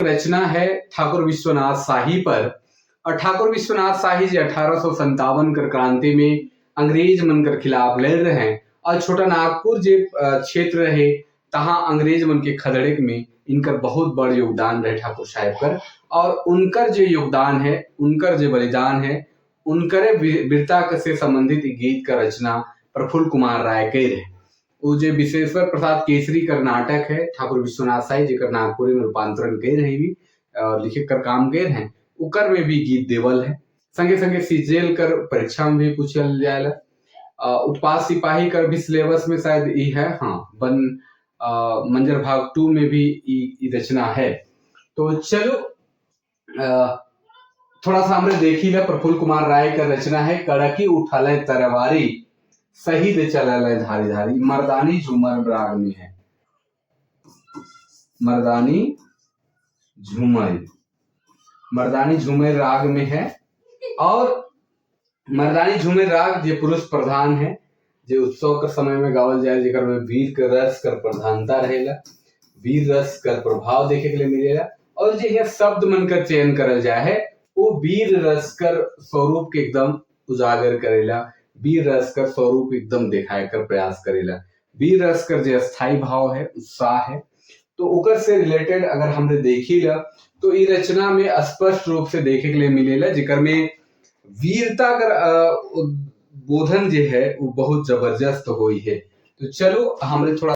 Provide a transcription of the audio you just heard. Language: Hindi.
रचना है ठाकुर विश्वनाथ शाही पर। और ठाकुर विश्वनाथ शाही जी 1857 कर क्रांति में अंग्रेज मन कर खिलाफ लड़ रहे हैं और छोटा नागपुर जे क्षेत्र रहे तहां अंग्रेज मन के खदेड़े में इनकर बहुत बड़ योगदान रहे ठाकुर साहब कर। और उनकर जो योगदान है, उनकर जो बलिदान है, उनकरे वीरता से संबंधित गीत का रचना प्रफुल्ल कुमार राय कई रहे। वो जो विश्वेश्वर प्रसाद केसरी कर नाटक है ठाकुर विश्वनाथ शाही जेकर नागपुरी में रूपांतरण कई रहे भी और लिखे कर काम कई रहे, उकर में भी गीत देवल है। संगे संगे सीजेल कर परीक्षा में भी पूछल जाएला। उत्पाद सिपाही कर भी सिलेबस में शायद ई है, हाँ वन मंजर भाग 2 में भी ई रचना है। तो चलो थोड़ा सा हमने देखी ला प्रफुल्ल कुमार राय का रचना है कड़की उठाले तरवारी शहीद चलल धारी धारी। मर्दानी झूमर राग में है, मर्दानी झूमर राग में है। और मर्दानी झूमर राग जो पुरुष प्रधान है, जो उत्सव के समय में गावल जाए, जेकर में वीर के रस कर प्रधानता रहेला, वीर रस कर प्रभाव देखे के लिए मिलेला। और जो है शब्द मन का चयन करल जाए है वो वीर रस कर स्वरूप के एकदम उजागर करेला, वीर रस कर स्वरूप एकदम दिखाए कर प्रयास करेला। वीर रस कर जो स्थायी भाव है, उत्साह है, तो ओकर से रिलेटेड अगर हमने देखी ला तो ई रचना में स्पष्ट रूप से देखे के लिए मिलेला, जेकर में वीरता कर बोधन जो है वो बहुत जबरदस्त हुई है। तो चलो हमने थोड़ा